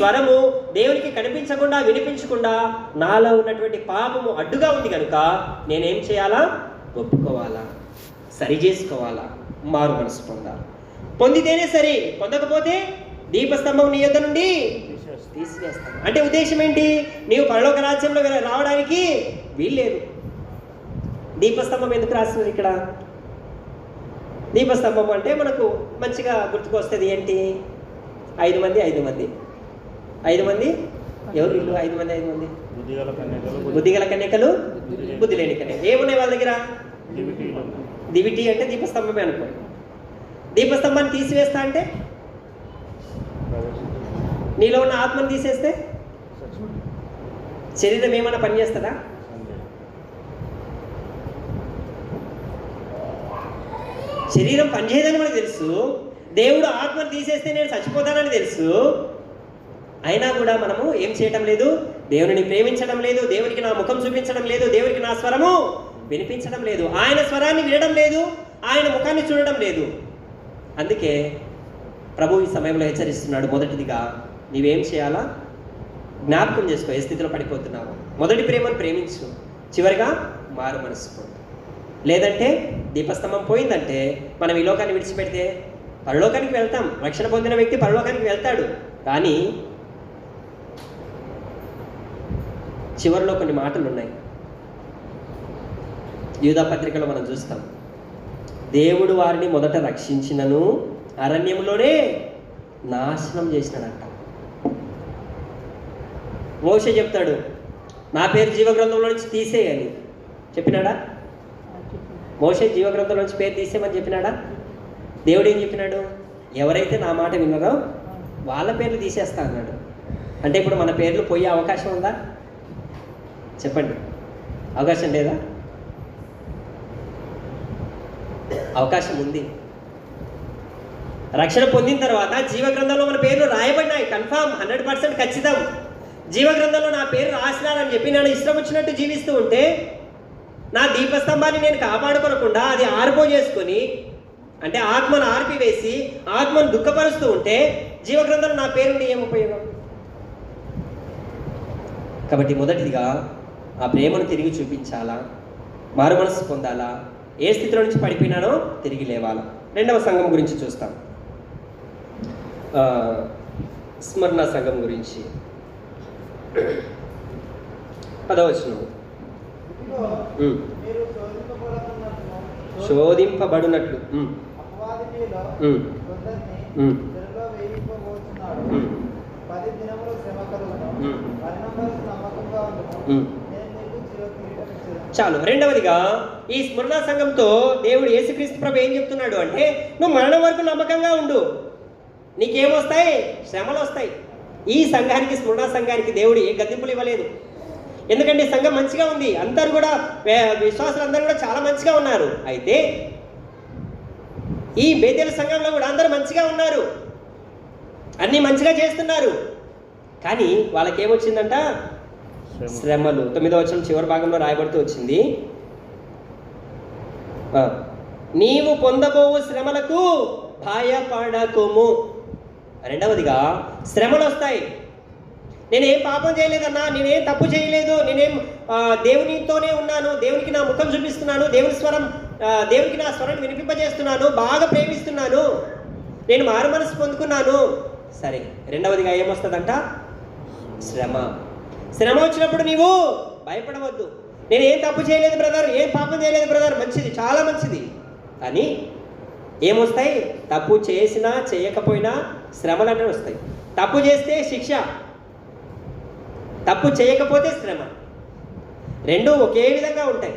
స్వరము దేవునికి కనిపించకుండా వినిపించకుండా నాలో ఉన్నటువంటి పాపము అడ్డుగా ఉంది కనుక నేనేం చేయాలా? ఒప్పుకోవాలా, సరి చేసుకోవాలా, మారు మనసు పొందాలి. పొందితేనే సరే, పొందకపోతే దీపస్తంభం నీ యొద్ద నుండి తీసివేస్తాను. అంటే ఉద్దేశం ఏంటి? నీవు పరలోక రాజ్యంలో రావడానికి వీల్లేదు. దీపస్తంభం ఎందుకు రాస్తున్నారు ఇక్కడ? దీపస్తంభం అంటే మనకు మంచిగా గుర్తుకొస్తుంది ఏంటి? 5 మంది 5 మంది 5 మంది ఎవరు ఇల్లు? 5 మంది 5 మంది బుద్ధిగల కన్యకలు, బుద్ధి లేని కన్యకలు. ఏమున్నాయి వాళ్ళ దగ్గర? దివిటి అంటే దీపస్తంభమే అనుకో. దీపస్తంభాన్ని తీసివేస్తా అంటే నీలో ఉన్న ఆత్మను తీసేస్తే శరీరం ఏమైనా పనిచేస్తుందా? శరీరం పనిచేయదని మనకు తెలుసు. దేవుడు ఆత్మను తీసేస్తే నేను చచ్చిపోతానని తెలుసు. అయినా కూడా మనము ఏం చేయటం లేదు? దేవుని ప్రేమించడం లేదు, దేవునికి నా ముఖం చూపించడం లేదు, దేవునికి నా స్వరము వినిపించడం లేదు, ఆయన స్వరాన్ని వినడం లేదు, ఆయన ముఖాన్ని చూడడం లేదు. అందుకే ప్రభు ఈ సమయంలో హెచ్చరిస్తున్నాడు. మొదటిదిగా నీవేం చేయాలా? జ్ఞాపకం చేసుకో ఏ స్థితిలో పడిపోతున్నావు. మొదటి ప్రేమను ప్రేమించు, చివరిగా మారు మనసు. లేదంటే దీపస్తంభం పోయిందంటే మనం ఈ లోకాన్ని విడిచిపెడితే పరలోకానికి వెళ్తాం. రక్షణ పొందిన వ్యక్తి పరలోకానికి వెళ్తాడు. కానీ చివరిలో కొన్ని మాటలు ఉన్నాయి. యూదా పత్రికలో మనం చూస్తాం. దేవుడు వారిని మొదట రక్షించినను అరణ్యంలోనే నాశనం చేసినాడంట. మోషే చెప్తాడు, నా పేరు జీవగ్రంథంలో నుంచి తీసేయని చెప్పినాడా? మోషే జీవగ్రంథంలో నుంచి పేరు తీసేయమని చెప్పినాడా? దేవుడు ఏం చెప్పినాడు? ఎవరైతే నా మాట విన్నారో వాళ్ళ పేర్లు తీసేస్తా అన్నాడు. అంటే ఇప్పుడు మన పేర్లు పోయే అవకాశం ఉందా? చెప్పండి, అవకాశం లేదా? అవకాశం ఉంది. రక్షణ పొందిన తర్వాత జీవగ్రంథంలో మన పేర్లు రాయబడినాయి. కన్ఫామ్, 100% ఖచ్చితం. జీవగ్రంథంలో నా పేరు రాసినారని చెప్పి నేను ఇష్టం వచ్చినట్టు జీవిస్తూ ఉంటే, నా దీపస్తంభాన్ని నేను కాపాడుకోనకుండా అది ఆర్పో చేసుకొని, అంటే ఆత్మను ఆర్పివేసి ఆత్మను దుఃఖపరుస్తూ ఉంటే జీవగ్రంథంలో నా పేరుండి ఏం ఉపయోగం? కాబట్టి మొదటిదిగా ఆ ప్రేమను తిరిగి చూపించాలా, మారు మనసు పొందాలా, ఏ స్థితిలో నుంచి పడిపోయినానో తిరిగి లేవాలా. రెండవ సంఘం గురించి చూస్తాం. స్మరణ సంఘం గురించి 10వ వచనం. శోధింపబడునట్లు చాలు. రెండవదిగా ఈ స్మరణ సంఘంతో దేవుడు యేసుక్రీస్తు ప్రభు ఏం చెప్తున్నాడు అంటే, నువ్వు మరణం వరకు నమ్మకంగా ఉండు, నీకేమొస్తాయి? శ్రమలు వస్తాయి. ఈ సంఘానికి, స్మరణ సంఘానికి దేవుడు ఏ గద్దింపులు ఇవ్వలేదు. ఎందుకంటే సంఘం మంచిగా ఉంది, అందరూ కూడా విశ్వాసులు అందరూ కూడా చాలా మంచిగా ఉన్నారు. అయితే ఈ బేతేలు సంఘంలో కూడా అందరూ మంచిగా ఉన్నారు, అన్నీ మంచిగా చేస్తున్నారు. కానీ వాళ్ళకేమొచ్చిందంట? శ్రమలు. 9వ వచనం చివరి భాగంలో రాయబడుతూ వచ్చింది, నీవు పొందబోవు శ్రమలకు భయపడకుము. రెండవదిగా శ్రమలు వస్తాయి. నేనేం పాపం చేయలేదన్నా, నేనేం తప్పు చేయలేదు, నేనేం దేవునితోనే ఉన్నాను, దేవునికి నా ముఖం చూపిస్తున్నాను, దేవునికి నా స్వరం వినిపింపజేస్తున్నాను, బాగా ప్రేమిస్తున్నాను, నేను మారు మనసు పొందుకున్నాను. సరే, రెండవదిగా ఏమొస్తుందంట? శ్రమ. శ్రమ వచ్చినప్పుడు నీవు భయపడవద్దు. నేను ఏం తప్పు చేయలేదు బ్రదర్, ఏం పాపం చేయలేదు బ్రదర్, మంచిది, చాలా మంచిది. కానీ ఏమొస్తాయి? తప్పు చేసినా చేయకపోయినా శ్రమలు అంటే వస్తాయి. తప్పు చేస్తే శిక్ష, తప్పు చేయకపోతే శ్రమ. రెండూ ఒకే విధంగా ఉంటాయి.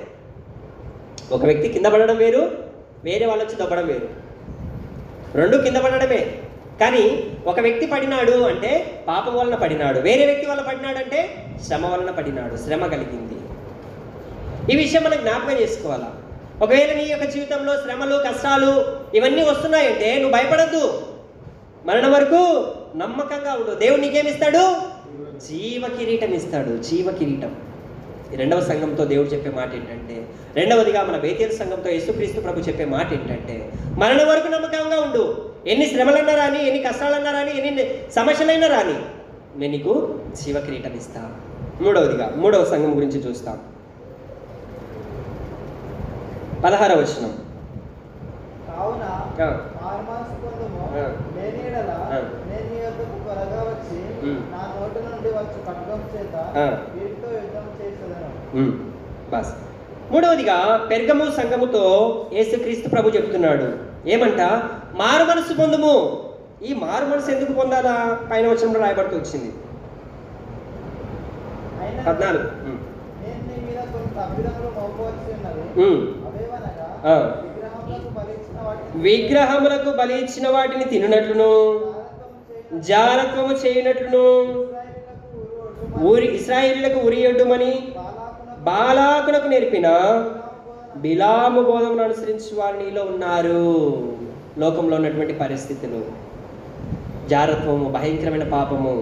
ఒక వ్యక్తి కింద పడడం వేరు, వేరే వాళ్ళు వచ్చి దొబ్బడం వేరు. రెండు కింద పడడమే. కానీ ఒక వ్యక్తి పడినాడు అంటే పాపం వలన పడినాడు, వేరే వ్యక్తి వల్ల పడినాడు అంటే శ్రమ వలన పడినాడు, శ్రమ కలిగింది. ఈ విషయం మనం జ్ఞాపకం చేసుకోవాలా. ఒకవేళ నీ యొక్క జీవితంలో శ్రమలు, కష్టాలు ఇవన్నీ వస్తున్నాయంటే నువ్వు భయపడద్దు, మరణం వరకు నమ్మకంగా ఉండు. దేవుడు నీకేమిస్తాడు? జీవ కిరీటం ఇస్తాడు, జీవ కిరీటం. రెండవ సంఘంతో దేవుడు చెప్పే మాట ఏంటంటే, రెండవదిగా మన బేతేలు సంఘంతో యేసుక్రీస్తు ప్రభు చెప్పే మాట ఏంటంటే, మరణం వరకు నమ్మకంగా ఉండు. ఎన్ని శ్రమలన్నా రాని, ఎన్ని కష్టాలన్నా రాని, ఎన్ని సమస్యలైనా రాని, నేను నీకు జీవ కిరీటం ఇస్తా. మూడవ సంఘం గురించి చూస్తాం. 16వ వచనం. కావున మారుమనసు పొందుము, లేని యెడల నేను నీ యొద్దకు త్వరగా వచ్చి నా నోటి నుండి వచ్చు ఖడ్గం చేత వీరితో యుద్ధం చేసేదను. బస్. మూడవదిగా పెర్గము సంఘముతో యేసుక్రీస్తు ప్రభు చెప్తున్నాడు ఏమంట? మారు మనసు పొందుము. ఈ మారు మనసు ఎందుకు పొందాలా? పైన వచనంలో రాయబడుతూ వచ్చింది 14. నేను నీ మీద కొన్ని తప్పిదములు మోపవలసి ఉన్నది. అవేవనగా విగ్రహములకు బలి ఇచ్చిన వాటిని తినునట్లును, జారత్వము చేయనట్లును, ఇశ్రాయేలీయులకు ఉరియొడ్డుమని బాలాకునకు నేర్పిన బిలాము బోధమును అనుసరించి వారు నీలో ఉన్నారు. లోకంలో ఉన్నటువంటి పరిస్థితులు, జారత్వము భయంకరమైన పాపము,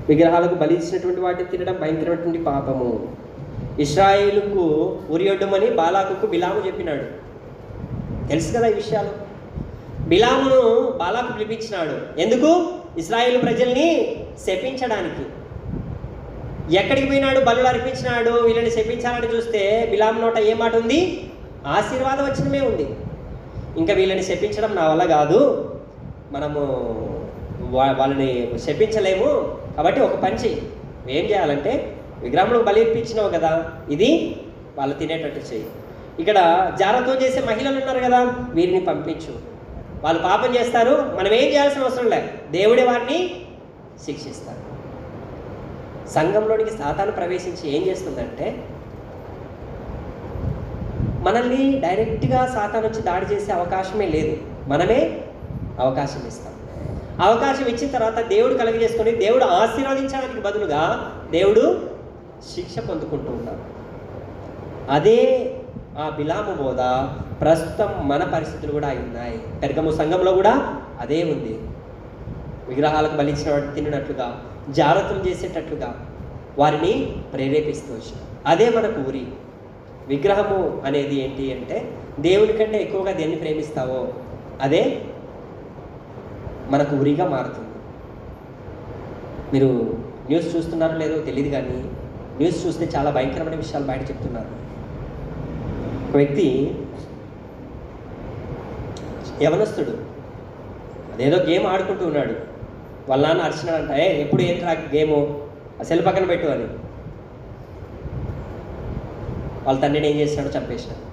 విగ్రహాలకు బలి ఇచ్చినటువంటి వాటిని తినడం భయంకరమైనటువంటి పాపము. ఇశ్రాయేలుకు ఉరియొడ్డుమని బాలాకుకు బిలాము చెప్పినాడు. తెలుసు కదా ఈ విషయాలు. బిలామును బాలాకు పిలిపించినాడు. ఎందుకు? ఇశ్రాయేలు ప్రజల్ని శపించడానికి. ఎక్కడికి పోయినాడు? బలులు అర్పించినాడు. వీళ్ళని శపించాలని చూస్తే బిలాము నోట ఏ మాట ఉంది? ఆశీర్వాద వచనమే ఉంది. ఇంకా వీళ్ళని శపించడం నా వల్ల కాదు, మనము వాళ్ళని శపించలేము, కాబట్టి ఒక పని చెయ్యి. ఏం చేయాలంటే, విగ్రహములకు బలి ఇప్పించినావు కదా, ఇది వాళ్ళు తినేటట్టు చెయ్యి. ఇక్కడ జారత్వం చేసే మహిళలు ఉన్నారు కదా, వీరిని పంపించు. వాళ్ళు పాపం చేస్తారు, మనం ఏం చేయాల్సిన అవసరం లేదు, దేవుడే వారిని శిక్షిస్తారు. సంఘంలోనికి సాతాను ప్రవేశించి ఏం చేస్తుందంటే, మనల్ని డైరెక్ట్గా సాతాను వచ్చి దాడి చేసే అవకాశమే లేదు, మనమే అవకాశం ఇస్తాం. అవకాశం ఇచ్చిన తర్వాత దేవుడు కలుగజేసుకొని దేవుడు ఆశీర్వదించడానికి బదులుగా దేవుడు శిక్ష పొందుకుంటూ ఉన్నాడు. అదే ఆ బిలాము బోధ ప్రస్తుతం మన పరిస్థితులు కూడా ఉన్నాయి. పెర్గము సంఘంలో కూడా అదే ఉంది. విగ్రహాలకు బలిచ్చిన వాటిని తిన్నట్లుగా, జారత్వం చేసేటట్లుగా వారిని ప్రేరేపిస్తూ వచ్చారు. అదే మనకు ఉరి. విగ్రహము అనేది ఏంటి అంటే, దేవుని కంటే ఎక్కువగా దేన్ని ప్రేమిస్తావో అదే మనకు ఉరిగా మారుతుంది. మీరు న్యూస్ చూస్తున్నారో లేదో తెలియదు, కానీ న్యూస్ చూస్తే చాలా భయంకరమైన విషయాలు బయట చెప్తున్నారు. ఒక వ్యక్తి యవనస్తుడు అదేదో గేమ్ ఆడుకుంటూ ఉన్నాడు. వాళ్ళ నాన్న అరిచినాడంట, ఎప్పుడు ఏం రా గేము, ఆ సెల్ పక్కన పెట్టు అని. వాళ్ళ తండ్రిని ఏం చేసినాడో చంపేసినాడు.